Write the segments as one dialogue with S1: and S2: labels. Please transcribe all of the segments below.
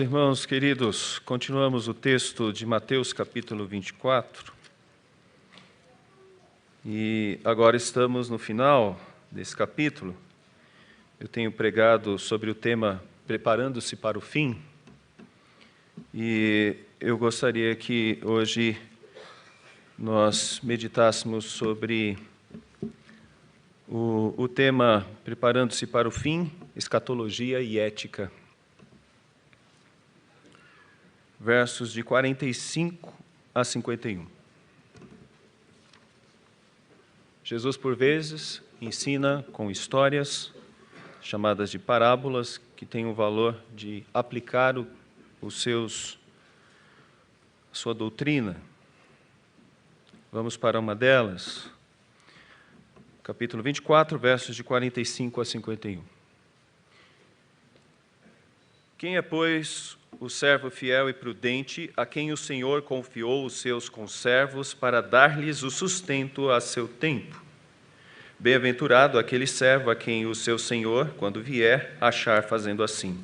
S1: Irmãos queridos, continuamos o texto de Mateus capítulo 24 e agora estamos no final desse capítulo. Eu tenho pregado sobre o tema Preparando-se para o Fim e eu gostaria que hoje nós meditássemos sobre o tema Preparando-se para o Fim, Escatologia e Ética. Versos de 45 a 51. Jesus, por vezes, ensina com histórias, chamadas de parábolas, que têm o valor de aplicar a sua doutrina. Vamos para uma delas. Capítulo 24, versos de 45 a 51. Quem é, pois, o servo fiel e prudente, a quem o Senhor confiou os seus conservos para dar-lhes o sustento a seu tempo? Bem-aventurado aquele servo a quem o seu Senhor, quando vier, achar fazendo assim.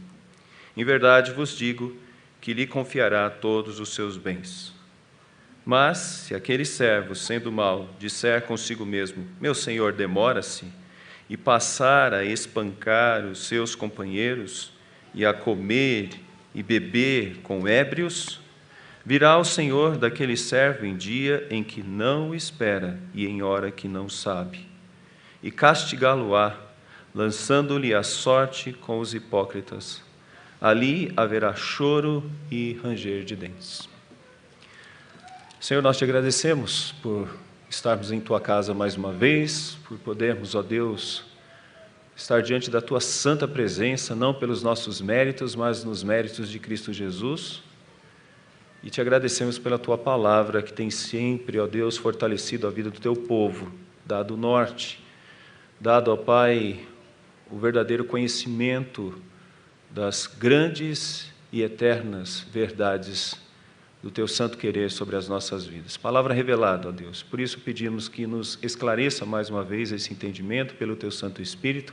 S1: Em verdade vos digo que lhe confiará todos os seus bens. Mas, se aquele servo, sendo mau, disser consigo mesmo, meu Senhor demora-se, e passar a espancar os seus companheiros, e a comer e beber com ébrios, virá o Senhor daquele servo em dia em que não o espera e em hora que não sabe, e castigá-lo-á, lançando-lhe a sorte com os hipócritas. Ali haverá choro e ranger de dentes. Senhor, nós te agradecemos por estarmos em tua casa mais uma vez, por podermos, ó Deus, estar diante da tua santa presença, não pelos nossos méritos, mas nos méritos de Cristo Jesus. E te agradecemos pela tua palavra, que tem sempre, ó Deus, fortalecido a vida do teu povo, dado o norte, dado, ó Pai, o verdadeiro conhecimento das grandes e eternas verdades do teu santo querer sobre as nossas vidas. Palavra revelada, ó Deus. Por isso pedimos que nos esclareça mais uma vez esse entendimento pelo teu Santo Espírito,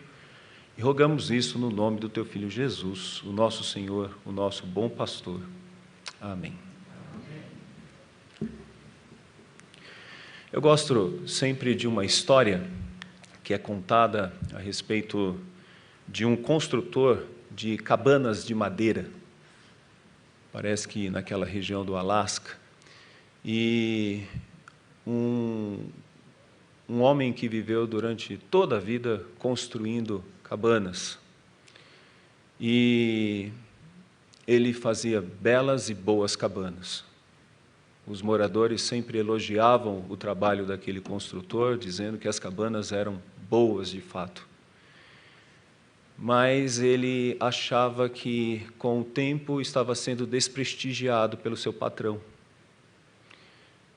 S1: e rogamos isso no nome do teu Filho Jesus, o nosso Senhor, o nosso bom pastor. Amém. Eu gosto sempre de uma história que é contada a respeito de um construtor de cabanas de madeira, parece que naquela região do Alasca, e um homem que viveu durante toda a vida construindo cabanas. E ele fazia belas e boas cabanas. Os moradores sempre elogiavam o trabalho daquele construtor, dizendo que as cabanas eram boas de fato. Mas ele achava que, com o tempo, estava sendo desprestigiado pelo seu patrão.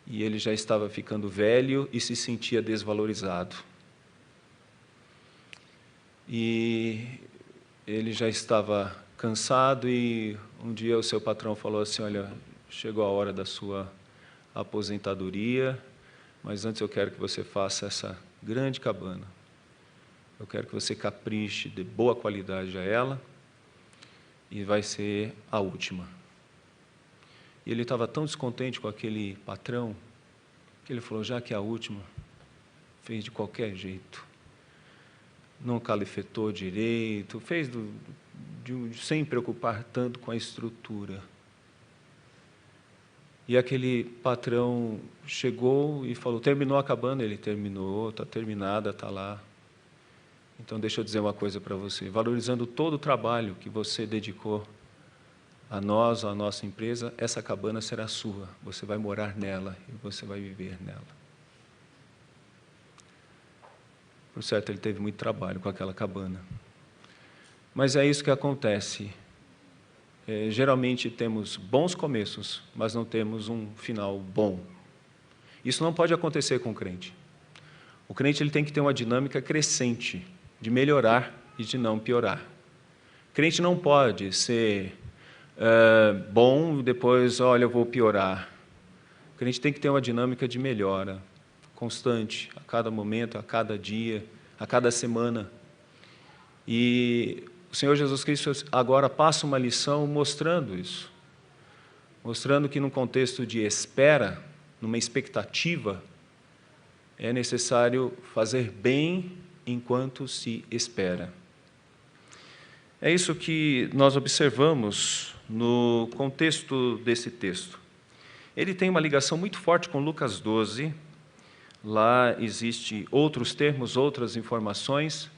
S1: E ele já estava ficando velho e se sentia desvalorizado. E ele já estava cansado e um dia o seu patrão falou assim, olha, chegou a hora da sua aposentadoria, mas antes eu quero que você faça essa grande cabana. Eu quero que você capriche, dê boa qualidade a ela, e vai ser a última. E ele estava tão descontente com aquele patrão, que ele falou, já que é a última, fez de qualquer jeito. Não calefetou direito, fez sem preocupar tanto com a estrutura. E aquele patrão chegou e falou, terminou a cabana? Ele terminou, está terminada, está lá. Então deixa eu dizer uma coisa para você, valorizando todo o trabalho que você dedicou a nós, a nossa empresa, essa cabana será sua, você vai morar nela e você vai viver nela. Por certo, ele teve muito trabalho com aquela cabana. Mas é isso que acontece. Geralmente temos bons começos, mas não temos um final bom. Isso não pode acontecer com o crente. O crente ele tem que ter uma dinâmica crescente, de melhorar e de não piorar. O crente não pode ser bom e depois, olha, eu vou piorar. O crente tem que ter uma dinâmica de melhora constante, a cada momento, a cada dia, a cada semana. E Senhor Jesus Cristo agora passa uma lição mostrando isso, mostrando que num contexto de espera, numa expectativa, é necessário fazer bem enquanto se espera. É isso que nós observamos no contexto desse texto. Ele tem uma ligação muito forte com Lucas 12. Lá existem outros termos, outras informações,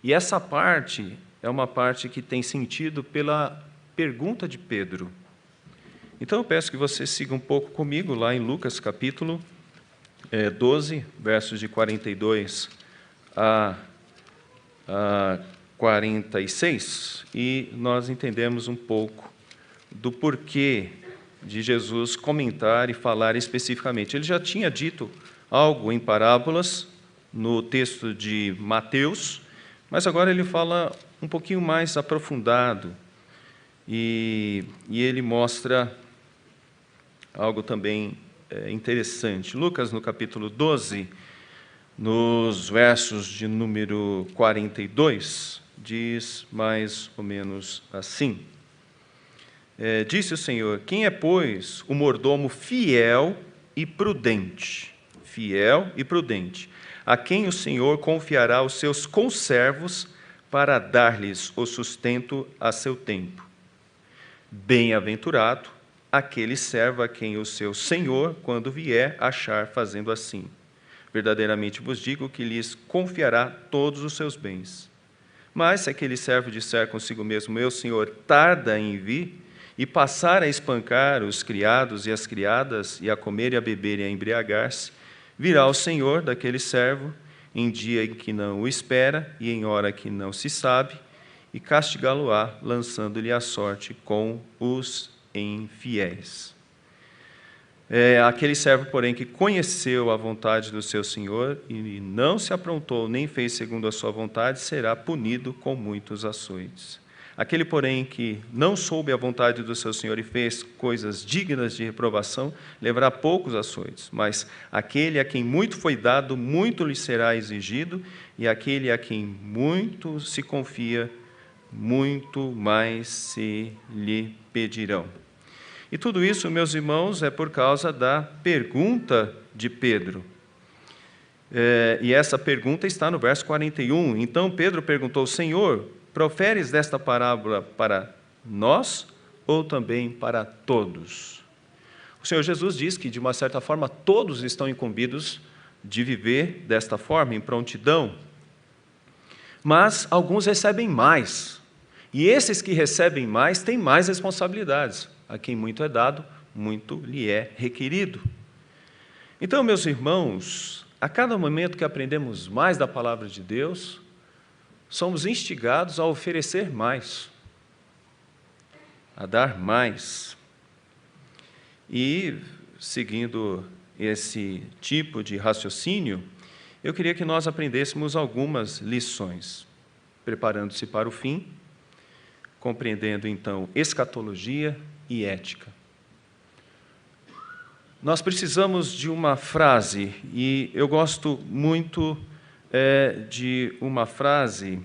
S1: e essa parte é uma parte que tem sentido pela pergunta de Pedro. Então eu peço que você siga um pouco comigo lá em Lucas capítulo 12, versos de 42 a 46, e nós entendemos um pouco do porquê de Jesus comentar e falar especificamente. Ele já tinha dito algo em parábolas no texto de Mateus, mas agora ele fala um pouquinho mais aprofundado e ele mostra algo também interessante. Lucas, no capítulo 12, nos versos de número 42, diz mais ou menos assim: disse o Senhor: quem é, pois, o mordomo fiel e prudente, a quem o Senhor confiará os seus conservos para dar-lhes o sustento a seu tempo? Bem-aventurado aquele servo a quem o seu Senhor, quando vier, achar fazendo assim. Verdadeiramente vos digo que lhes confiará todos os seus bens. Mas se aquele servo disser consigo mesmo: meu Senhor tarda em vir, e passar a espancar os criados e as criadas, e a comer e a beber e a embriagar-se, virá o Senhor daquele servo, em dia em que não o espera, e em hora que não se sabe, e castigá-lo-á, lançando-lhe a sorte com os infiéis. Aquele servo, porém, que conheceu a vontade do seu Senhor, e não se aprontou, nem fez segundo a sua vontade, será punido com muitos açoites. Aquele, porém, que não soube a vontade do seu Senhor e fez coisas dignas de reprovação, levará poucos açoites. Mas aquele a quem muito foi dado, muito lhe será exigido, e aquele a quem muito se confia, muito mais se lhe pedirão. E tudo isso, meus irmãos, é por causa da pergunta de Pedro. E essa pergunta está no verso 41. Então Pedro perguntou: Senhor, proferes desta parábola para nós ou também para todos? O Senhor Jesus diz que, de uma certa forma, todos estão incumbidos de viver desta forma, em prontidão. Mas alguns recebem mais. E esses que recebem mais têm mais responsabilidades. A quem muito é dado, muito lhe é requerido. Então, meus irmãos, a cada momento que aprendemos mais da palavra de Deus, somos instigados a oferecer mais, a dar mais. E, seguindo esse tipo de raciocínio, eu queria que nós aprendêssemos algumas lições, preparando-se para o fim, compreendendo, então, escatologia e ética. Nós precisamos de uma frase, e eu gosto muito de uma frase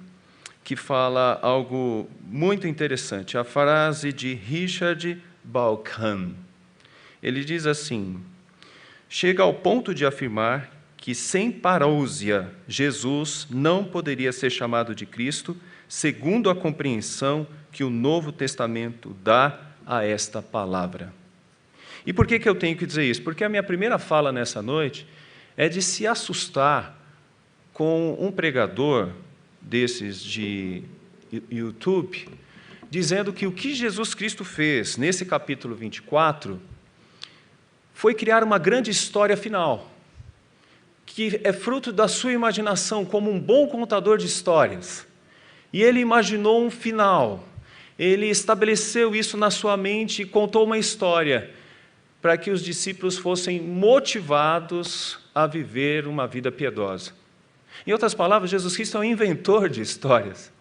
S1: que fala algo muito interessante, a frase de Richard Bauckham. Ele diz assim: chega ao ponto de afirmar que sem parousia Jesus não poderia ser chamado de Cristo, segundo a compreensão que o Novo Testamento dá a esta palavra. E por que eu tenho que dizer isso? Porque a minha primeira fala nessa noite é de se assustar com um pregador desses de YouTube, dizendo que o que Jesus Cristo fez nesse capítulo 24 foi criar uma grande história final, que é fruto da sua imaginação como um bom contador de histórias. E ele imaginou um final, ele estabeleceu isso na sua mente e contou uma história para que os discípulos fossem motivados a viver uma vida piedosa. Em outras palavras, Jesus Cristo é um inventor de histórias.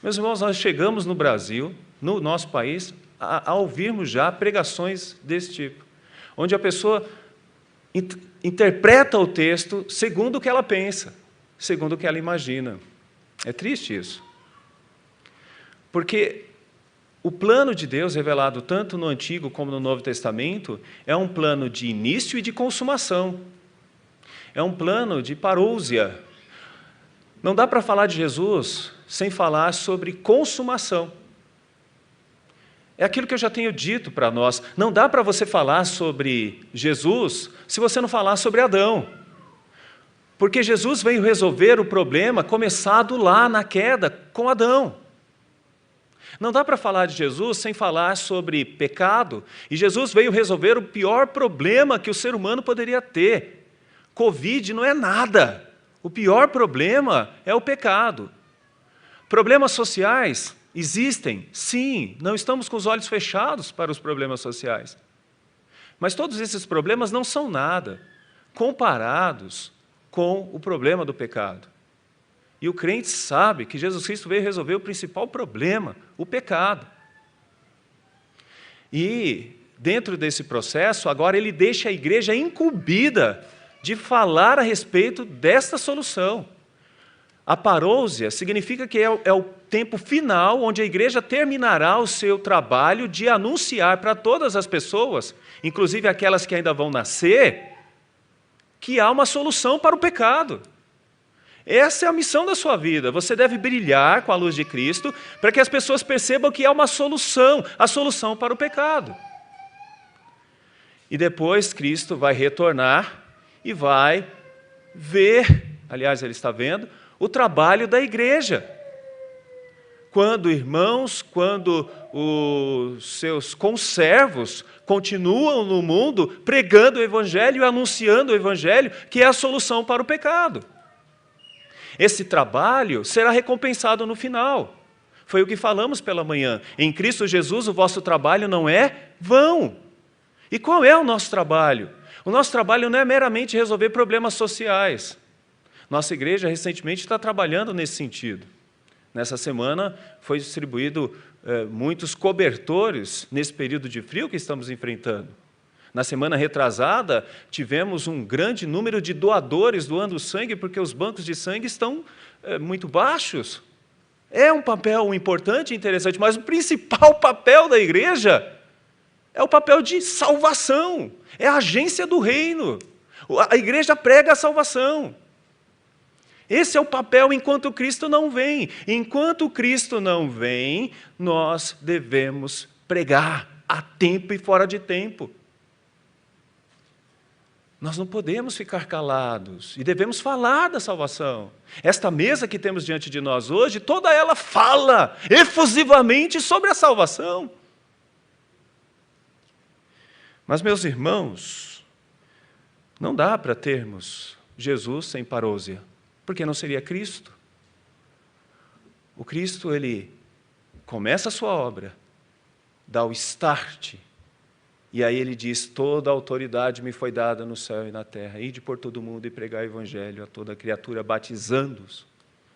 S1: Meus irmãos, nós chegamos no Brasil, no nosso país, a ouvirmos já pregações desse tipo, onde a pessoa interpreta o texto segundo o que ela pensa, segundo o que ela imagina. É triste isso. Porque o plano de Deus, revelado tanto no Antigo como no Novo Testamento, é um plano de início e de consumação. É um plano de parousia. Não dá para falar de Jesus sem falar sobre consumação. É aquilo que eu já tenho dito para nós. Não dá para você falar sobre Jesus se você não falar sobre Adão. Porque Jesus veio resolver o problema começado lá na queda com Adão. Não dá para falar de Jesus sem falar sobre pecado. E Jesus veio resolver o pior problema que o ser humano poderia ter. Covid não é nada. O pior problema é o pecado. Problemas sociais existem, sim, não estamos com os olhos fechados para os problemas sociais. Mas todos esses problemas não são nada comparados com o problema do pecado. E o crente sabe que Jesus Cristo veio resolver o principal problema, o pecado. E, dentro desse processo, agora ele deixa a igreja incumbida de falar a respeito desta solução. A parousia significa que é o tempo final onde a igreja terminará o seu trabalho de anunciar para todas as pessoas, inclusive aquelas que ainda vão nascer, que há uma solução para o pecado. Essa é a missão da sua vida. Você deve brilhar com a luz de Cristo para que as pessoas percebam que há uma solução, a solução para o pecado. E depois Cristo vai retornar e vai ver, aliás, ele está vendo, o trabalho da igreja. Quando irmãos, quando os seus conservos continuam no mundo pregando o Evangelho e anunciando o Evangelho, que é a solução para o pecado. Esse trabalho será recompensado no final. Foi o que falamos pela manhã. Em Cristo Jesus, o vosso trabalho não é vão. E qual é o nosso trabalho? O nosso trabalho não é meramente resolver problemas sociais. Nossa igreja recentemente está trabalhando nesse sentido. Nessa semana foi distribuído muitos cobertores nesse período de frio que estamos enfrentando. Na semana retrasada, tivemos um grande número de doadores doando sangue, porque os bancos de sangue estão muito baixos. É um papel importante e interessante, mas o principal papel da igreja é o papel de salvação, é a agência do reino. A igreja prega a salvação. Esse é o papel enquanto Cristo não vem. Enquanto Cristo não vem, nós devemos pregar a tempo e fora de tempo. Nós não podemos ficar calados e devemos falar da salvação. Esta mesa que temos diante de nós hoje, toda ela fala efusivamente sobre a salvação. Mas, meus irmãos, não dá para termos Jesus sem parousia, porque não seria Cristo. O Cristo, ele começa a sua obra, dá o start, e aí ele diz, toda a autoridade me foi dada no céu e na terra, ide por todo mundo e pregar o evangelho a toda criatura, batizando-os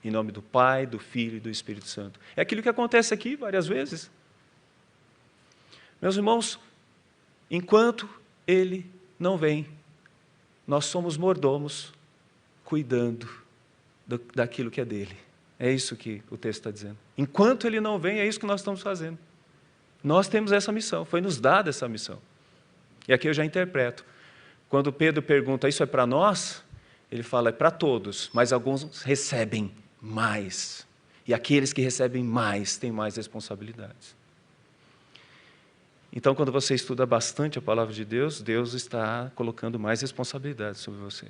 S1: em nome do Pai, do Filho e do Espírito Santo. É aquilo que acontece aqui várias vezes. Meus irmãos, enquanto ele não vem, nós somos mordomos, cuidando daquilo que é dele. É isso que o texto está dizendo. Enquanto ele não vem, é isso que nós estamos fazendo. Nós temos essa missão, foi nos dada essa missão. E aqui eu já interpreto. Quando Pedro pergunta, isso é para nós? Ele fala, é para todos, mas alguns recebem mais. E aqueles que recebem mais, têm mais responsabilidades. Então, quando você estuda bastante a palavra de Deus, Deus está colocando mais responsabilidades sobre você.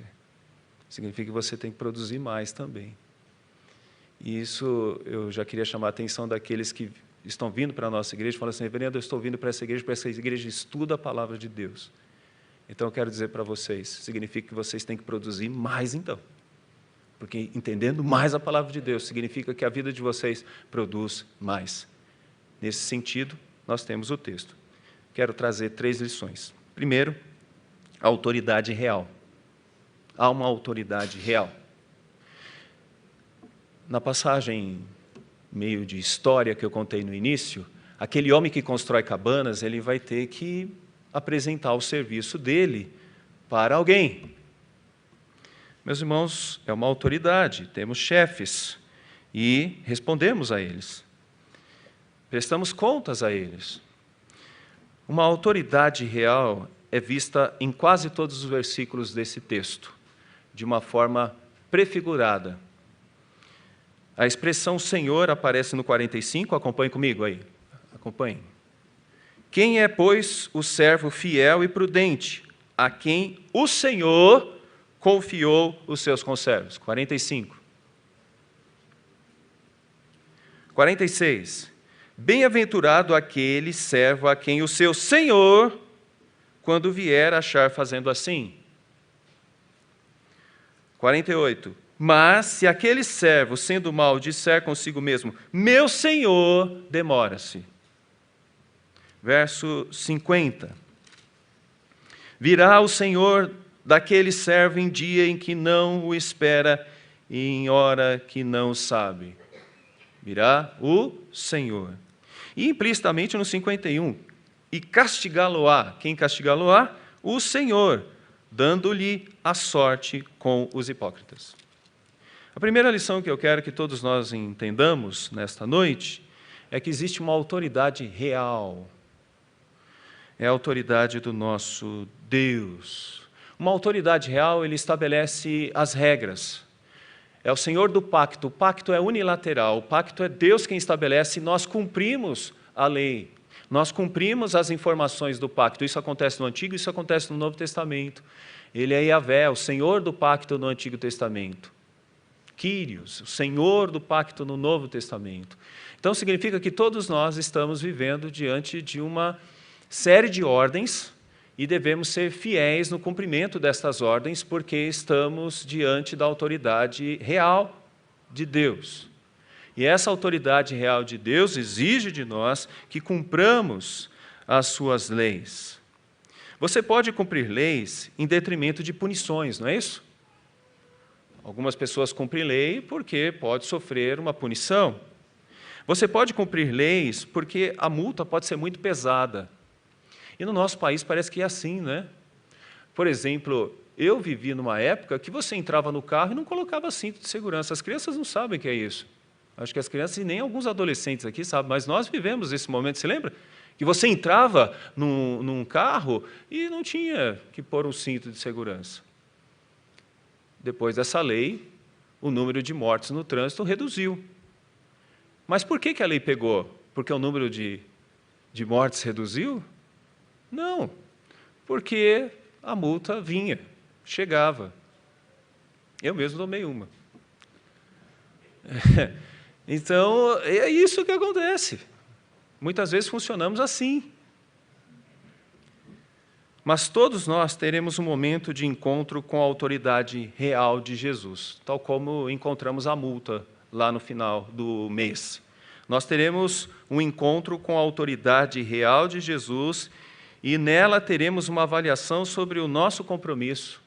S1: Significa que você tem que produzir mais também. E isso eu já queria chamar a atenção daqueles que estão vindo para a nossa igreja, falando assim, reverendo, eu estou vindo para essa igreja estuda a palavra de Deus. Então eu quero dizer para vocês, significa que vocês têm que produzir mais então. Porque entendendo mais a palavra de Deus, significa que a vida de vocês produz mais. Nesse sentido, nós temos o texto. Quero trazer 3 lições. Primeiro, a autoridade real. Há uma autoridade real. Na passagem meio de história que eu contei no início, aquele homem que constrói cabanas, ele vai ter que apresentar o serviço dele para alguém. Meus irmãos, é uma autoridade, temos chefes e respondemos a eles. prestamos contas a eles. Uma autoridade real é vista em quase todos os versículos desse texto, de uma forma prefigurada. A expressão Senhor aparece no 45, acompanhe comigo aí, acompanhe. Quem é, pois, o servo fiel e prudente, a quem o Senhor confiou os seus conservos? 45. 46. Bem-aventurado aquele servo a quem o seu Senhor, quando vier, achar fazendo assim. 48. Mas se aquele servo, sendo mau, disser consigo mesmo, meu Senhor, demora-se. Verso 50. Virá o Senhor daquele servo em dia em que não o espera e em hora que não sabe. Virá o Senhor. E implicitamente no 51, e castigá-lo-á. Quem castigá-lo-á? O Senhor, dando-lhe a sorte com os hipócritas. A primeira lição que eu quero que todos nós entendamos nesta noite é que existe uma autoridade real. É a autoridade do nosso Deus. Uma autoridade real, ele estabelece as regras. É o Senhor do pacto. O pacto é unilateral. O pacto é Deus quem estabelece e nós cumprimos a lei. Nós cumprimos as informações do pacto. Isso acontece no Antigo, isso acontece no Novo Testamento. Ele é Yahvé, o Senhor do pacto no Antigo Testamento. Quírios, o Senhor do pacto no Novo Testamento. Então significa que todos nós estamos vivendo diante de uma série de ordens e devemos ser fiéis no cumprimento destas ordens, porque estamos diante da autoridade real de Deus. E essa autoridade real de Deus exige de nós que cumpramos as suas leis. Você pode cumprir leis em detrimento de punições, não é isso? Algumas pessoas cumprem lei porque pode sofrer uma punição. Você pode cumprir leis porque a multa pode ser muito pesada. E no nosso país parece que é assim, né? Por exemplo, eu vivi numa época que você entrava no carro e não colocava cinto de segurança. As crianças não sabem o que é isso. Acho que as crianças e nem alguns adolescentes aqui sabem, mas nós vivemos esse momento, você lembra? Que você entrava num carro e não tinha que pôr um cinto de segurança. Depois dessa lei, o número de mortes no trânsito reduziu. Mas por que a lei pegou? Porque o número de mortes reduziu? Não, porque a multa vinha, chegava. Eu mesmo tomei uma. Então, é isso que acontece. Muitas vezes funcionamos assim. Mas todos nós teremos um momento de encontro com a autoridade real de Jesus, tal como encontramos a multa lá no final do mês. Nós teremos um encontro com a autoridade real de Jesus e nela teremos uma avaliação sobre o nosso compromisso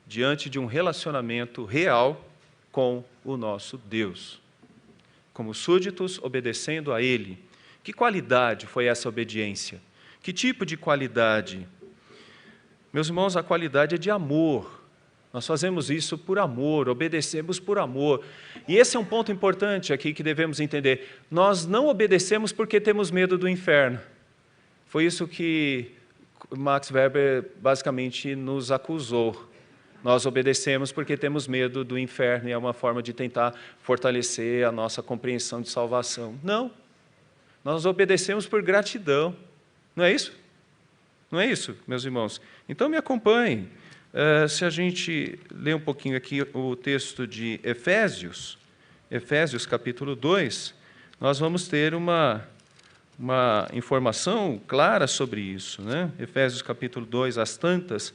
S1: diante de um relacionamento real com o nosso Deus. Como súditos, obedecendo a Ele. Que qualidade foi essa obediência? Que tipo de qualidade? Meus irmãos, a qualidade é de amor. Nós fazemos isso por amor, obedecemos por amor. E esse é um ponto importante aqui que devemos entender. Nós não obedecemos porque temos medo do inferno. Foi isso que Max Weber basicamente nos acusou. Nós obedecemos porque temos medo do inferno e é uma forma de tentar fortalecer a nossa compreensão de salvação. Não. Nós obedecemos por gratidão. Não é isso? Não é isso, meus irmãos? Então me acompanhem. Se a gente ler um pouquinho aqui o texto de Efésios capítulo 2, nós vamos ter uma informação clara sobre isso, né? Efésios capítulo 2, às tantas,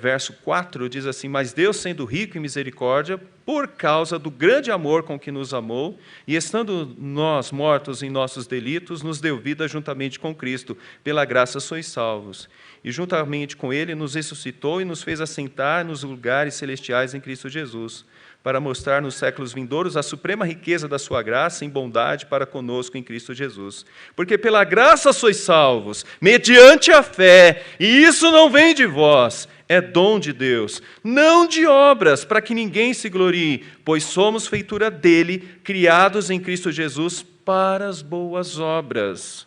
S1: verso 4, diz assim: mas Deus, sendo rico em misericórdia, por causa do grande amor com que nos amou, e estando nós mortos em nossos delitos, nos deu vida juntamente com Cristo, pela graça sois salvos. E juntamente com Ele nos ressuscitou e nos fez assentar nos lugares celestiais em Cristo Jesus, para mostrar nos séculos vindouros a suprema riqueza da sua graça em bondade para conosco em Cristo Jesus. Porque pela graça sois salvos, mediante a fé, e isso não vem de vós, é dom de Deus, não de obras, para que ninguém se glorie, pois somos feitura dele, criados em Cristo Jesus para as boas obras,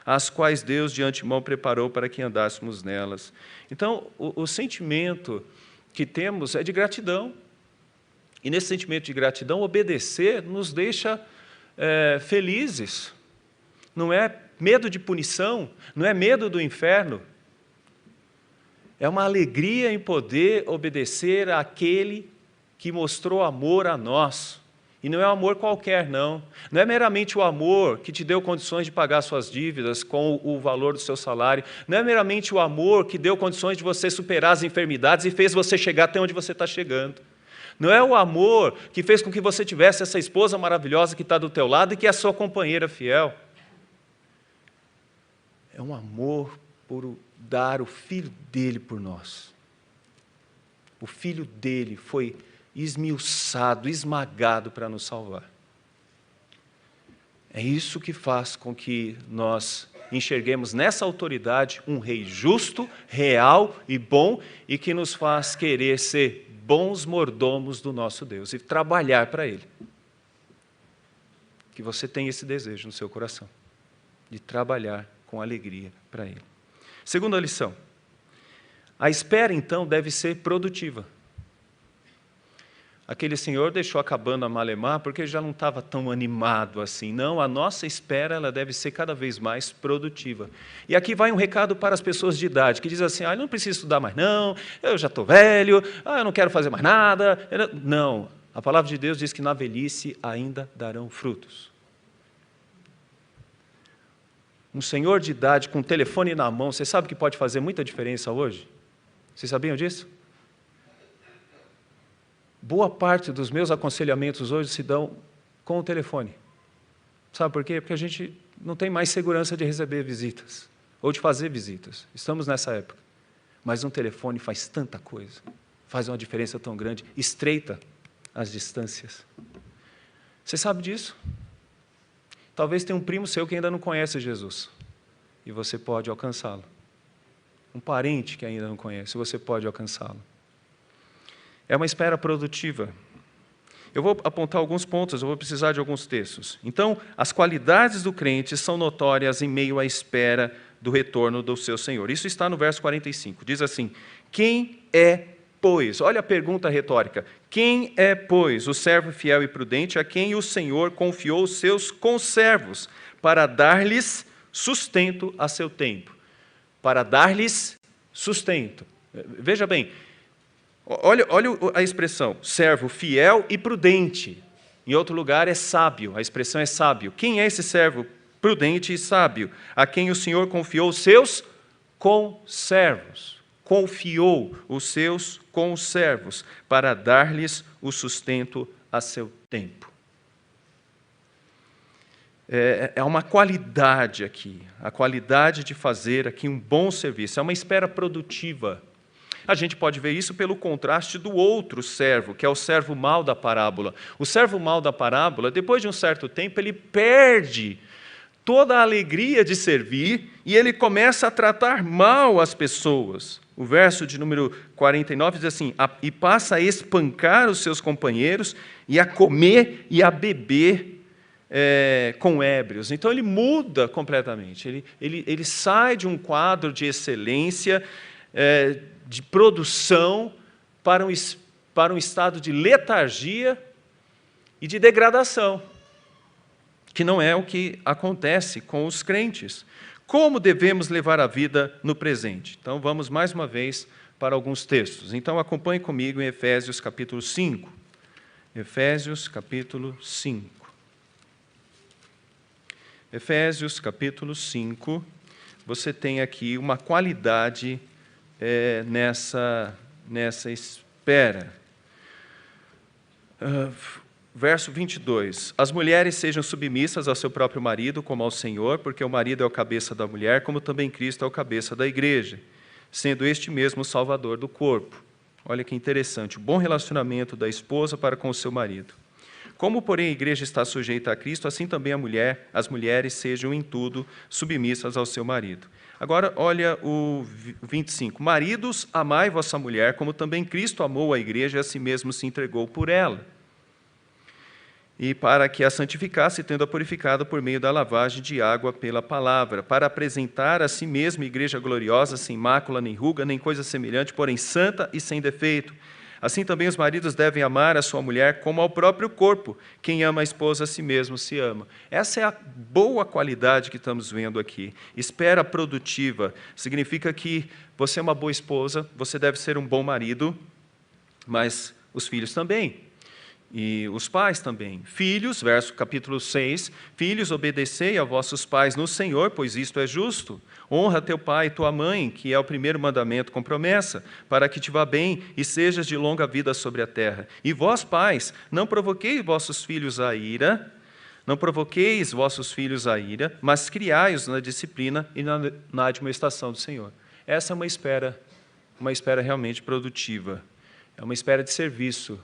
S1: as quais Deus de antemão preparou para que andássemos nelas. Então, o sentimento que temos é de gratidão. E nesse sentimento de gratidão, obedecer nos deixa felizes. Não é medo de punição, não é medo do inferno. É uma alegria em poder obedecer àquele que mostrou amor a nós. E não é um amor qualquer, não. Não é meramente o amor que te deu condições de pagar suas dívidas com o valor do seu salário. Não é meramente o amor que deu condições de você superar as enfermidades e fez você chegar até onde você está chegando. Não é o amor que fez com que você tivesse essa esposa maravilhosa que está do teu lado e que é a sua companheira fiel. É um amor por dar o Filho dele por nós. O Filho dele foi esmiuçado, esmagado para nos salvar. É isso que faz com que nós enxerguemos nessa autoridade um rei justo, real e bom, e que nos faz querer ser bons mordomos do nosso Deus e trabalhar para Ele. Que você tenha esse desejo no seu coração, de trabalhar com alegria para Ele. Segunda lição. A espera, então, deve ser produtiva. Aquele senhor deixou a cabana malemar porque já não estava tão animado assim. Não, a nossa espera ela deve ser cada vez mais produtiva. E aqui vai um recado para as pessoas de idade, que dizem assim, eu não preciso estudar mais não, eu já estou velho, eu não quero fazer mais nada. Não, a palavra de Deus diz que na velhice ainda darão frutos. Um senhor de idade com o telefone na mão, você sabe que pode fazer muita diferença hoje? Vocês sabiam disso? Boa parte dos meus aconselhamentos hoje se dão com o telefone. Sabe por quê? Porque a gente não tem mais segurança de receber visitas, ou de fazer visitas. Estamos nessa época. Mas um telefone faz tanta coisa, faz uma diferença tão grande, estreita as distâncias. Você sabe disso? Talvez tenha um primo seu que ainda não conhece Jesus, e você pode alcançá-lo. Um parente que ainda não conhece, você pode alcançá-lo. É uma espera produtiva. Eu vou apontar alguns pontos, eu vou precisar de alguns textos. Então, as qualidades do crente são notórias em meio à espera do retorno do seu Senhor. Isso está no verso 45. Diz assim, quem é, pois? Olha a pergunta retórica. Quem é, pois, o servo fiel e prudente a quem o Senhor confiou os seus conservos para dar-lhes sustento a seu tempo? Para dar-lhes sustento. Veja bem, olha a expressão, servo fiel e prudente. Em outro lugar é sábio, a expressão é sábio. Quem é esse servo prudente e sábio? A quem o Senhor confiou os seus conservos. Confiou os seus conservos para dar-lhes o sustento a seu tempo. É uma qualidade aqui, a qualidade de fazer aqui um bom serviço, é uma espera produtiva. A gente pode ver isso pelo contraste do outro servo, que é o servo mau da parábola. O servo mau da parábola, depois de um certo tempo, ele perde toda a alegria de servir e ele começa a tratar mal as pessoas. O verso de número 49 diz assim, e passa a espancar os seus companheiros e a comer e a beber com ébrios. Então ele muda completamente, ele sai de um quadro de excelência, de produção, para um estado de letargia e de degradação, que não é o que acontece com os crentes. Como devemos levar a vida no presente? Então vamos mais uma vez para alguns textos. Então acompanhe comigo em Efésios capítulo 5. Efésios capítulo 5. Efésios capítulo 5, você tem aqui uma qualidade nessa espera. Verso 22. As mulheres sejam submissas ao seu próprio marido, como ao Senhor, porque o marido é o cabeça da mulher, como também Cristo é o cabeça da igreja, sendo este mesmo o Salvador do corpo. Olha que interessante, o bom relacionamento da esposa para com o seu marido. Como, porém, a igreja está sujeita a Cristo, assim também as mulheres sejam em tudo submissas ao seu marido. Agora, olha o 25. Maridos, amai vossa mulher, como também Cristo amou a igreja e a si mesmo se entregou por ela. E para que a santificasse, tendo-a purificado por meio da lavagem de água pela palavra, para apresentar a si mesma igreja gloriosa, sem mácula, nem ruga, nem coisa semelhante, porém santa e sem defeito. Assim também os maridos devem amar a sua mulher como ao próprio corpo. Quem ama a esposa a si mesmo se ama. Essa é a boa qualidade que estamos vendo aqui. Espera produtiva significa que você é uma boa esposa, você deve ser um bom marido, mas os filhos também. E os pais também. Filhos, verso capítulo 6, filhos, obedecei a vossos pais no Senhor, pois isto é justo. Honra teu pai e tua mãe, que é o primeiro mandamento com promessa, para que te vá bem e sejas de longa vida sobre a terra. E vós, pais, não provoqueis vossos filhos à ira, mas criai-os na disciplina e na admoestação do Senhor. Essa é uma espera realmente produtiva. É uma espera de serviço.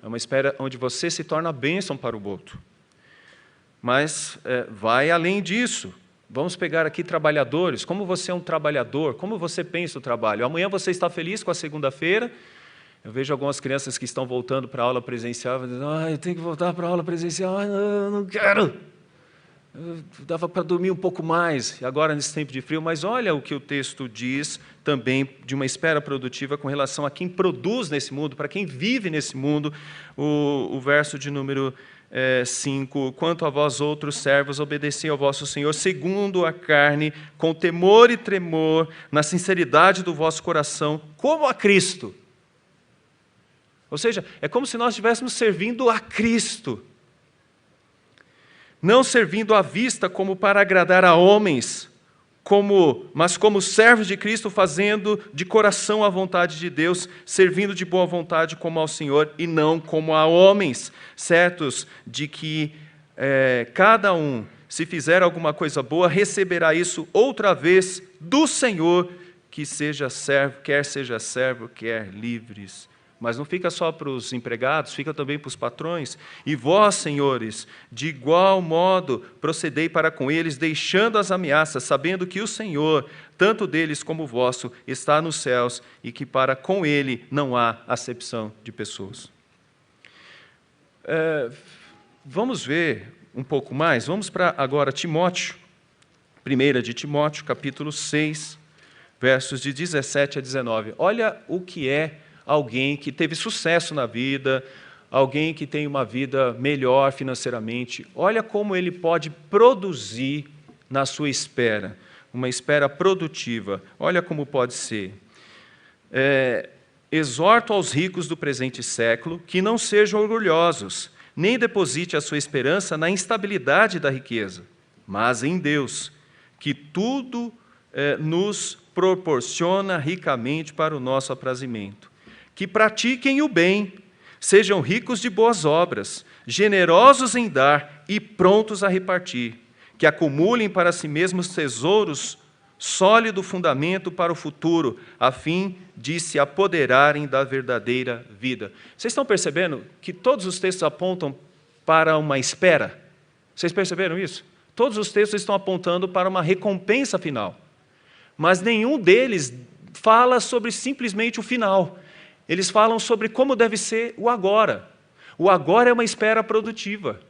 S1: É uma espera onde você se torna bênção para o outro. Mas vai além disso. Vamos pegar aqui trabalhadores. Como você é um trabalhador? Como você pensa o trabalho? Amanhã você está feliz com a segunda-feira? Eu vejo algumas crianças que estão voltando para a aula presencial, dizendo, eu tenho que voltar para a aula presencial, não quero. Dava para dormir um pouco mais, agora nesse tempo de frio, mas olha o que o texto diz também de uma espera produtiva com relação a quem produz nesse mundo, para quem vive nesse mundo, o verso de número 5, quanto a vós outros servos, obedecei ao vosso Senhor segundo a carne, com temor e tremor, na sinceridade do vosso coração, como a Cristo. Ou seja, é como se nós estivéssemos servindo a Cristo. Não servindo à vista como para agradar a homens, mas como servos de Cristo, fazendo de coração a vontade de Deus, servindo de boa vontade como ao Senhor e não como a homens, certos de que cada um, se fizer alguma coisa boa, receberá isso outra vez do Senhor, que seja servo, quer livres. Mas não fica só para os empregados, fica também para os patrões. E vós, senhores, de igual modo procedei para com eles, deixando as ameaças, sabendo que o Senhor, tanto deles como vosso, está nos céus e que para com Ele não há acepção de pessoas. Vamos ver um pouco mais. Vamos para agora Timóteo, 1 de Timóteo, capítulo 6, versos de 17 a 19. Olha o que é alguém que teve sucesso na vida, alguém que tem uma vida melhor financeiramente. Olha como ele pode produzir na sua espera, uma espera produtiva. Olha como pode ser. Exorto aos ricos do presente século que não sejam orgulhosos, nem deposite a sua esperança na instabilidade da riqueza, mas em Deus, que tudo nos proporciona ricamente para o nosso aprazimento. Que pratiquem o bem, sejam ricos de boas obras, generosos em dar e prontos a repartir, que acumulem para si mesmos tesouros, sólido fundamento para o futuro, a fim de se apoderarem da verdadeira vida. Vocês estão percebendo que todos os textos apontam para uma espera? Vocês perceberam isso? Todos os textos estão apontando para uma recompensa final, mas nenhum deles fala sobre simplesmente o final. Eles falam sobre como deve ser o agora. O agora é uma espera produtiva.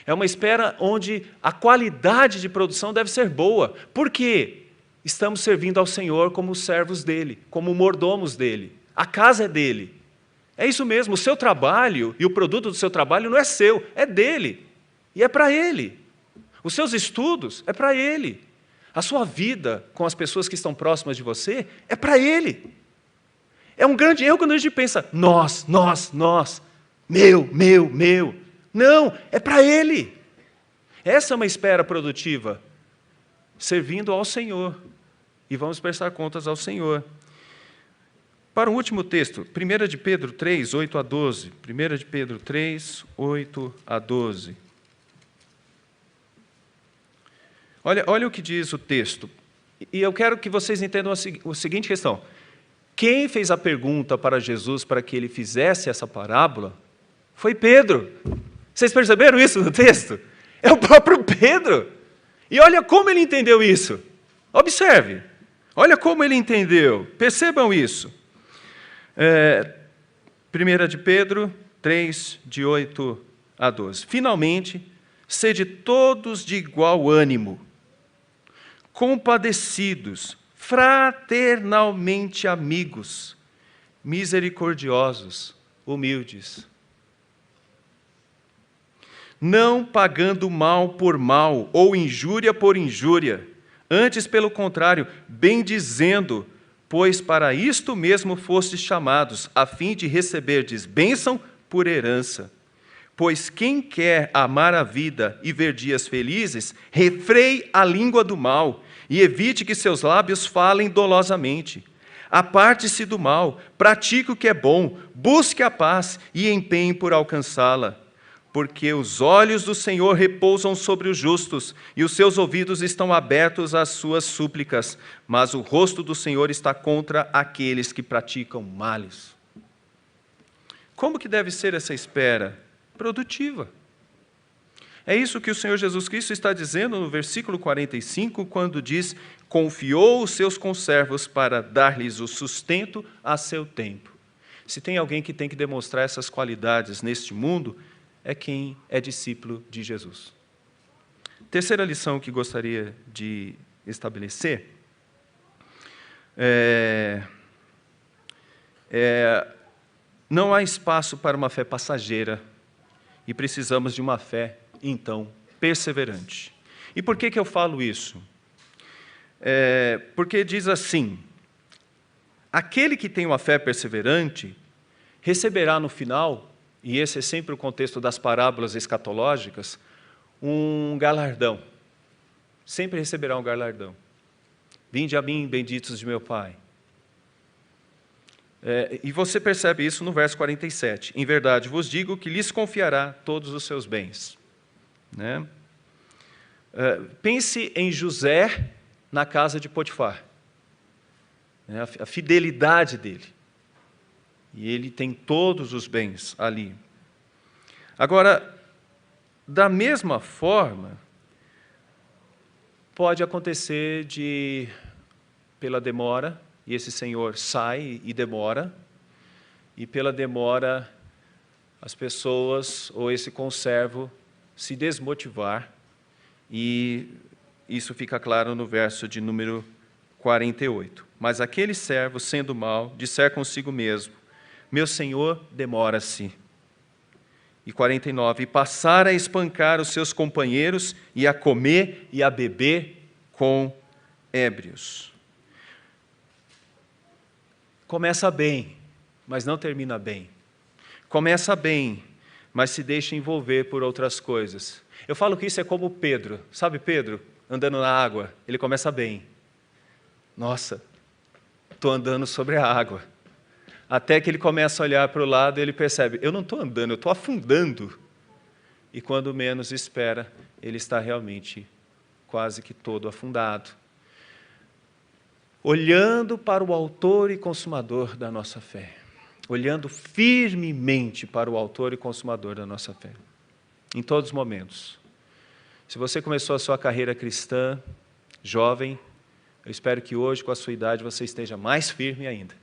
S1: É uma espera onde a qualidade de produção deve ser boa. Por quê? Estamos servindo ao Senhor como servos dele, como mordomos dele. A casa é dele. É isso mesmo, o seu trabalho e o produto do seu trabalho não é seu, é dele. E é para ele. Os seus estudos é para ele. A sua vida com as pessoas que estão próximas de você é para ele. É um grande erro quando a gente pensa, nós, meu. Não, é para Ele. Essa é uma espera produtiva, servindo ao Senhor. E vamos prestar contas ao Senhor. Para o último texto, 1 de Pedro 3, 8 a 12. 1 de Pedro 3, 8 a 12. Olha o que diz o texto. E eu quero que vocês entendam a seguinte questão. Quem fez a pergunta para Jesus para que ele fizesse essa parábola foi Pedro. Vocês perceberam isso no texto? É o próprio Pedro. E olha como ele entendeu isso. Observe. Olha como ele entendeu. Percebam isso. 1 de Pedro 3, de 8 a 12. Finalmente, sede todos de igual ânimo, compadecidos, fraternalmente amigos, misericordiosos, humildes, não pagando mal por mal ou injúria por injúria, antes, pelo contrário, bendizendo, pois para isto mesmo fostes chamados, a fim de receberdes bênção por herança. Pois quem quer amar a vida e ver dias felizes, refreie a língua do mal e evite que seus lábios falem dolosamente. Aparte-se do mal, pratique o que é bom, busque a paz e empenhe por alcançá-la. Porque os olhos do Senhor repousam sobre os justos e os seus ouvidos estão abertos às suas súplicas, mas o rosto do Senhor está contra aqueles que praticam males. Como que deve ser essa espera? Produtiva. É isso que o Senhor Jesus Cristo está dizendo no versículo 45, quando diz: confiou os seus conservos para dar-lhes o sustento a seu tempo. Se tem alguém que tem que demonstrar essas qualidades neste mundo, é quem é discípulo de Jesus. Terceira lição que gostaria de estabelecer não há espaço para uma fé passageira e precisamos de uma fé, então, perseverante. E por que eu falo isso? Porque diz assim: aquele que tem uma fé perseverante receberá no final, e esse é sempre o contexto das parábolas escatológicas, um galardão. Sempre receberá um galardão. Vinde a mim, benditos de meu Pai. E você percebe isso no verso 47. Em verdade vos digo que lhes confiará todos os seus bens. Né? Pense em José na casa de Potifar. Né? A fidelidade dele. E ele tem todos os bens ali. Agora, da mesma forma, pode acontecer pela demora, e esse senhor sai e demora, e pela demora as pessoas ou esse conservo se desmotivar, e isso fica claro no verso de número 48. Mas aquele servo, sendo mau, disser consigo mesmo: meu senhor demora-se. E 49, e passar a espancar os seus companheiros e a comer e a beber com ébrios. Começa bem, mas não termina bem. Começa bem, mas se deixa envolver por outras coisas. Eu falo que isso é como Pedro. Sabe Pedro, andando na água? Ele começa bem. Nossa, estou andando sobre a água. Até que ele começa a olhar para o lado e ele percebe: eu não estou andando, eu estou afundando. E quando menos espera, ele está realmente quase que todo afundado. Olhando para o autor e consumador da nossa fé. Olhando firmemente para o autor e consumador da nossa fé. Em todos os momentos. Se você começou a sua carreira cristã, jovem, eu espero que hoje, com a sua idade, você esteja mais firme ainda.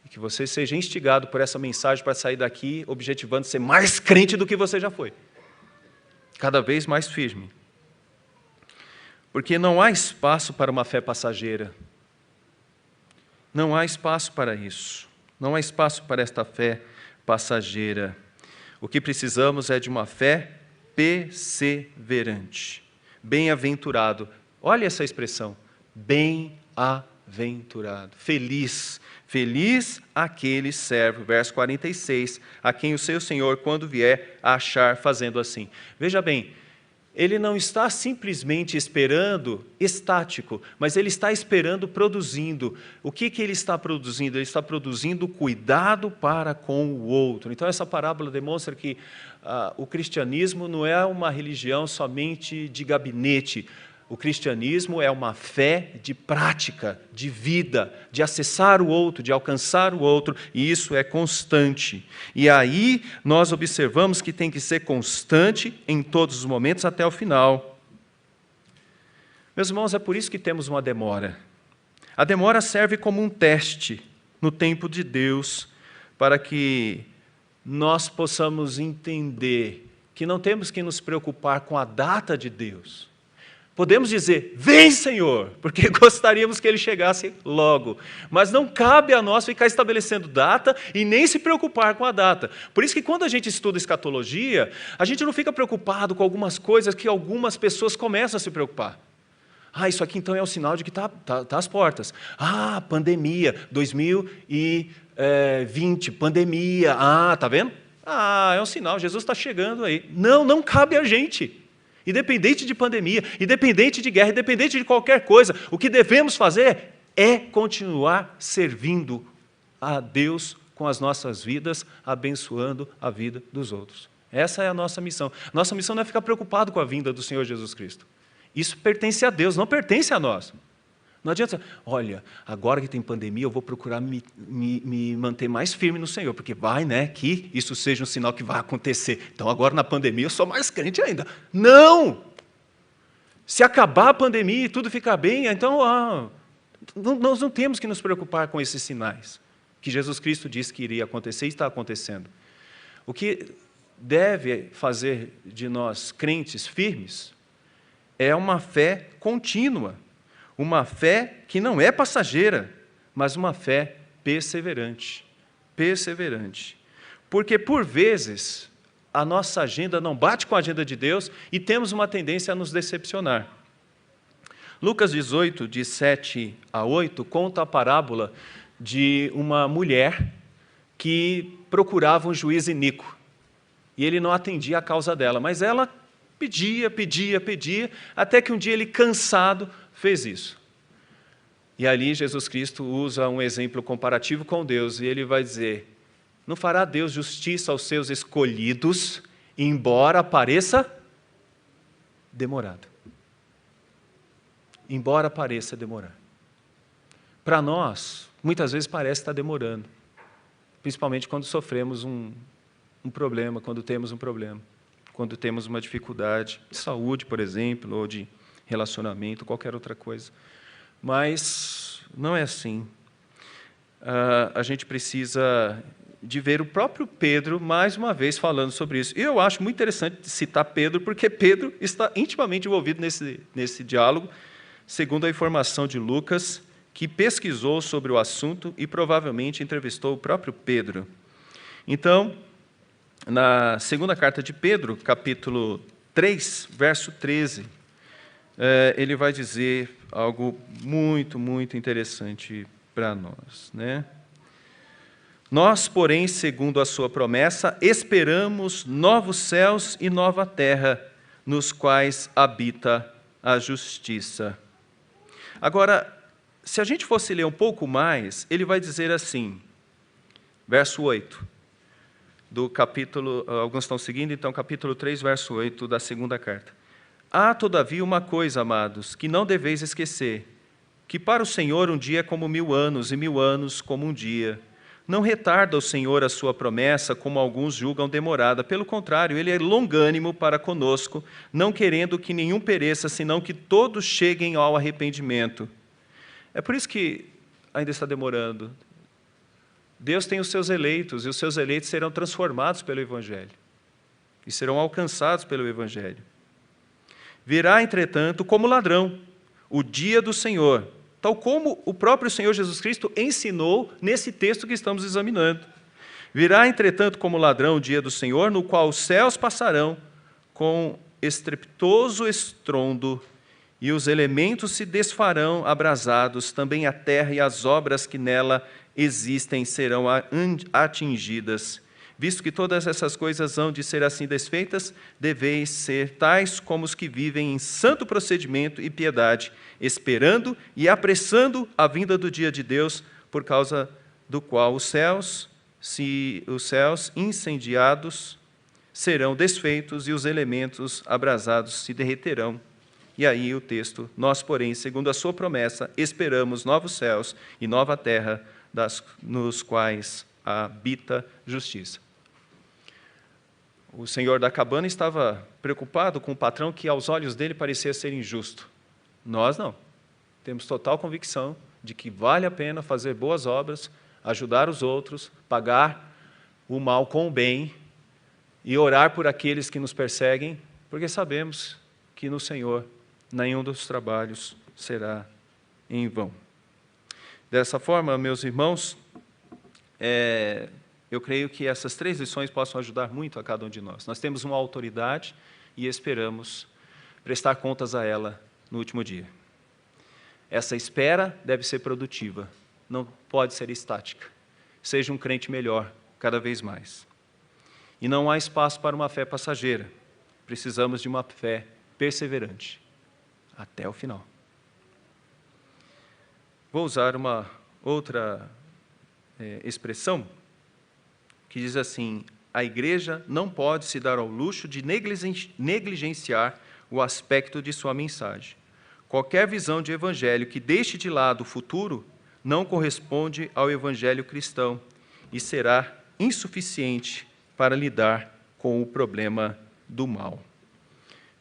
S1: E que você seja instigado por essa mensagem para sair daqui, objetivando ser mais crente do que você já foi. Cada vez mais firme. Porque não há espaço para uma fé passageira. Não há espaço para isso. Não há espaço para esta fé passageira. O que precisamos é de uma fé perseverante. Bem-aventurado. Olha essa expressão. Bem-aventurado. Feliz. Feliz aquele servo, verso 46, a quem o seu Senhor, quando vier, achar fazendo assim. Veja bem, ele não está simplesmente esperando estático, mas ele está esperando produzindo. O que ele está produzindo? Ele está produzindo cuidado para com o outro. Então essa parábola demonstra que o cristianismo não é uma religião somente de gabinete. O cristianismo é uma fé de prática, de vida, de acessar o outro, de alcançar o outro, e isso é constante. E aí nós observamos que tem que ser constante em todos os momentos até o final. Meus irmãos, é por isso que temos uma demora. A demora serve como um teste no tempo de Deus, para que nós possamos entender que não temos que nos preocupar com a data de Deus. Podemos dizer, vem Senhor, porque gostaríamos que Ele chegasse logo. Mas não cabe a nós ficar estabelecendo data e nem se preocupar com a data. Por isso que quando a gente estuda escatologia, a gente não fica preocupado com algumas coisas que algumas pessoas começam a se preocupar. Isso aqui então é o sinal de que está às portas. Pandemia, 2020, pandemia. Está vendo? É um sinal, Jesus está chegando aí. Não cabe a gente. Independente de pandemia, independente de guerra, independente de qualquer coisa, o que devemos fazer é continuar servindo a Deus com as nossas vidas, abençoando a vida dos outros. Essa é a nossa missão. Nossa missão não é ficar preocupado com a vinda do Senhor Jesus Cristo. Isso pertence a Deus, não pertence a nós. Não adianta, olha, agora que tem pandemia, eu vou procurar me manter mais firme no Senhor, porque vai, que isso seja um sinal que vai acontecer. Então, agora na pandemia, eu sou mais crente ainda. Não! Se acabar a pandemia e tudo ficar bem, então, nós não temos que nos preocupar com esses sinais, que Jesus Cristo disse que iria acontecer e está acontecendo. O que deve fazer de nós crentes firmes é uma fé contínua, uma fé que não é passageira, mas uma fé perseverante. Perseverante. Porque, por vezes, a nossa agenda não bate com a agenda de Deus e temos uma tendência a nos decepcionar. Lucas 18, de 7 a 8, conta a parábola de uma mulher que procurava um juiz iníquo. E ele não atendia a causa dela, mas ela pedia, até que um dia ele, cansado, fez isso. E ali Jesus Cristo usa um exemplo comparativo com Deus, e ele vai dizer, não fará Deus justiça aos seus escolhidos, embora pareça demorado. Embora pareça demorar. Para nós, muitas vezes parece estar demorando, principalmente quando sofremos um problema, quando temos um problema, quando temos uma dificuldade de saúde, por exemplo, ou de relacionamento, qualquer outra coisa. Mas não é assim. A gente precisa de ver o próprio Pedro, mais uma vez, falando sobre isso. E eu acho muito interessante citar Pedro, porque Pedro está intimamente envolvido nesse diálogo, segundo a informação de Lucas, que pesquisou sobre o assunto e provavelmente entrevistou o próprio Pedro. Então, na segunda carta de Pedro, capítulo 3, verso 13, ele vai dizer algo muito, muito interessante para nós, Nós, porém, segundo a sua promessa, esperamos novos céus e nova terra, nos quais habita a justiça. Agora, se a gente fosse ler um pouco mais, ele vai dizer assim, verso 8, do capítulo, alguns estão seguindo, então, capítulo 3, verso 8 da segunda carta. Há, todavia, uma coisa, amados, que não deveis esquecer, que para o Senhor um dia é como 1000 anos, e 1000 anos como um dia. Não retarda o Senhor a sua promessa, como alguns julgam demorada. Pelo contrário, Ele é longânimo para conosco, não querendo que nenhum pereça, senão que todos cheguem ao arrependimento. É por isso que ainda está demorando. Deus tem os seus eleitos, e os seus eleitos serão transformados pelo Evangelho, e serão alcançados pelo Evangelho. Virá, entretanto, como ladrão, o dia do Senhor, tal como o próprio Senhor Jesus Cristo ensinou nesse texto que estamos examinando. Virá, entretanto, como ladrão o dia do Senhor, no qual os céus passarão com estrepitoso estrondo, e os elementos se desfarão abrasados, também a terra e as obras que nela existem serão atingidas. Visto que todas essas coisas hão de ser assim desfeitas, deveis ser tais como os que vivem em santo procedimento e piedade, esperando e apressando a vinda do dia de Deus, por causa do qual os céus incendiados serão desfeitos e os elementos abrasados se derreterão E aí o texto: nós, porém, segundo a sua promessa, esperamos novos céus e nova terra, nos quais habita justiça. O senhor da cabana estava preocupado com o patrão que aos olhos dele parecia ser injusto. Nós não. Temos total convicção de que vale a pena fazer boas obras, ajudar os outros, pagar o mal com o bem e orar por aqueles que nos perseguem, porque sabemos que no Senhor nenhum dos trabalhos será em vão. Dessa forma, meus irmãos, eu creio que essas 3 lições possam ajudar muito a cada um de nós. Nós temos uma autoridade e esperamos prestar contas a ela no último dia. Essa espera deve ser produtiva, não pode ser estática. Seja um crente melhor cada vez mais. E não há espaço para uma fé passageira. Precisamos de uma fé perseverante até o final. Vou usar uma outra expressão que diz assim: a igreja não pode se dar ao luxo de negligenciar o aspecto de sua mensagem. Qualquer visão de evangelho que deixe de lado o futuro não corresponde ao evangelho cristão e será insuficiente para lidar com o problema do mal.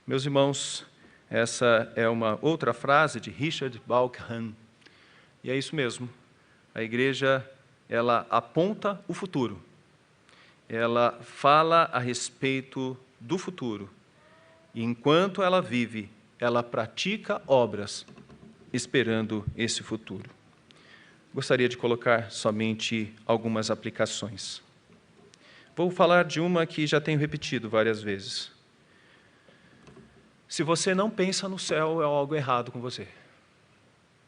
S1: Meus irmãos, essa é uma outra frase de Richard Bauckham. E é isso mesmo. A igreja, ela aponta o futuro. Ela fala a respeito do futuro. E enquanto ela vive, ela pratica obras esperando esse futuro. Gostaria de colocar somente algumas aplicações. Vou falar de uma que já tenho repetido várias vezes. Se você não pensa no céu, é algo errado com você.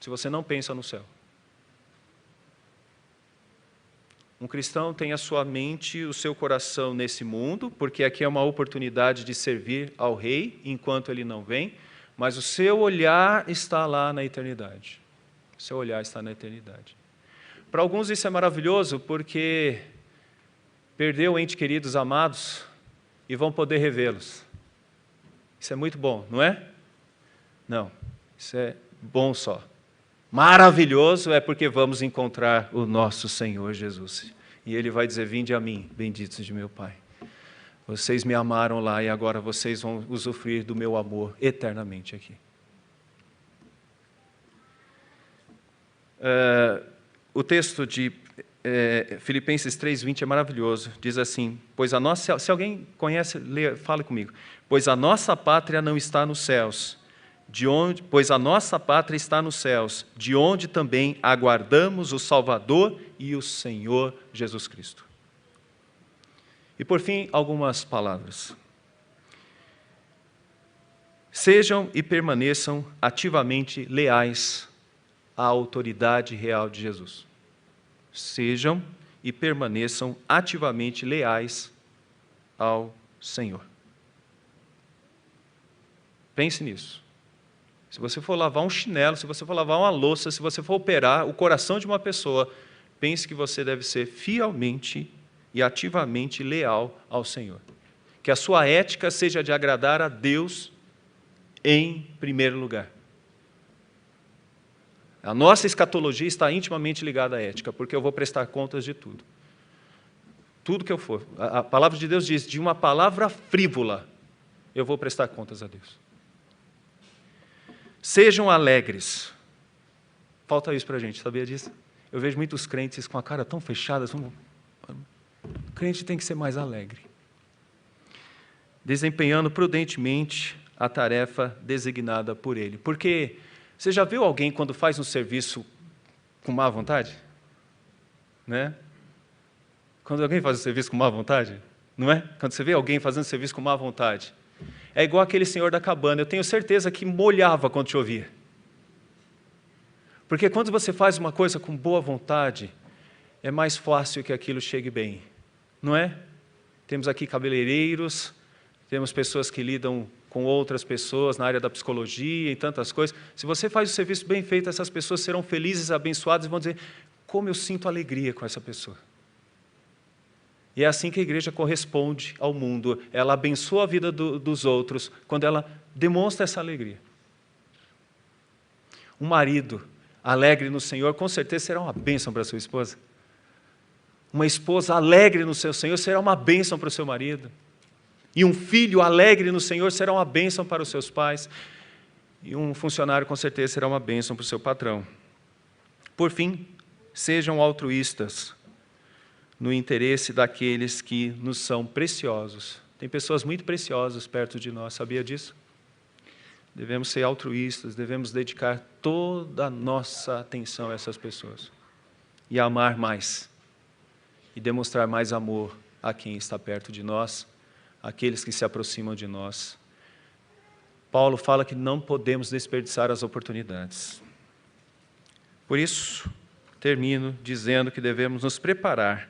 S1: Se você não pensa no céu. Um cristão tem a sua mente, o seu coração nesse mundo, porque aqui é uma oportunidade de servir ao Rei enquanto ele não vem, mas o seu olhar está lá na eternidade. O seu olhar está na eternidade. Para alguns isso é maravilhoso, porque perdeu entes queridos amados e vão poder revê-los. Isso é muito bom, não é? Não, isso é bom só. Maravilhoso é porque vamos encontrar o nosso Senhor Jesus. E Ele vai dizer: vinde a mim, benditos de meu Pai. Vocês me amaram lá e agora vocês vão usufruir do meu amor eternamente aqui. O texto de Filipenses 3:20 é maravilhoso. Diz assim: pois a nossa, se alguém conhece, leia, fale comigo. Pois a nossa pátria não está nos céus, pois a nossa pátria está nos céus, de onde também aguardamos o Salvador e o Senhor Jesus Cristo. E por fim, algumas palavras. Sejam e permaneçam ativamente leais à autoridade real de Jesus. Sejam e permaneçam ativamente leais ao Senhor. Pense nisso. Se você for lavar um chinelo, se você for lavar uma louça, se você for operar o coração de uma pessoa, pense que você deve ser fielmente e ativamente leal ao Senhor. Que a sua ética seja de agradar a Deus em primeiro lugar. A nossa escatologia está intimamente ligada à ética, porque eu vou prestar contas de tudo. Tudo que eu for. A palavra de Deus diz: de uma palavra frívola, eu vou prestar contas a Deus. Sejam alegres. Falta isso para a gente, sabia disso? Eu vejo muitos crentes com a cara tão fechada. O crente tem que ser mais alegre. Desempenhando prudentemente a tarefa designada por ele. Porque você já viu alguém quando faz um serviço com má vontade? Né? Quando alguém faz um serviço com má vontade, não é? Quando você vê alguém fazendo serviço com má vontade, é igual aquele senhor da cabana. Eu tenho certeza que molhava quando te ouvia. Porque quando você faz uma coisa com boa vontade, é mais fácil que aquilo chegue bem, não é? Temos aqui cabeleireiros, temos pessoas que lidam com outras pessoas na área da psicologia e tantas coisas. Se você faz o serviço bem feito, essas pessoas serão felizes, abençoadas e vão dizer: como eu sinto alegria com essa pessoa. E é assim que a igreja corresponde ao mundo. Ela abençoa a vida dos outros quando ela demonstra essa alegria.
S2: Um marido alegre no Senhor, com certeza será uma bênção para a sua esposa. Uma esposa alegre no seu Senhor será uma bênção para o seu marido. E um filho alegre no Senhor será uma bênção para os seus pais. E um funcionário, com certeza, será uma bênção para o seu patrão. Por fim, sejam altruístas no interesse daqueles que nos são preciosos. Tem pessoas muito preciosas perto de nós, sabia disso? Devemos ser altruístas, devemos dedicar toda a nossa atenção a essas pessoas. E amar mais. E demonstrar mais amor a quem está perto de nós, aqueles que se aproximam de nós. Paulo fala que não podemos desperdiçar as oportunidades. Por isso, termino dizendo que devemos nos preparar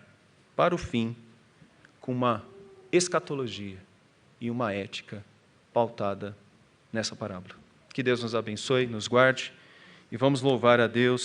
S2: para o fim com uma escatologia e uma ética pautada nessa parábola. Que Deus nos abençoe, nos guarde e vamos louvar a Deus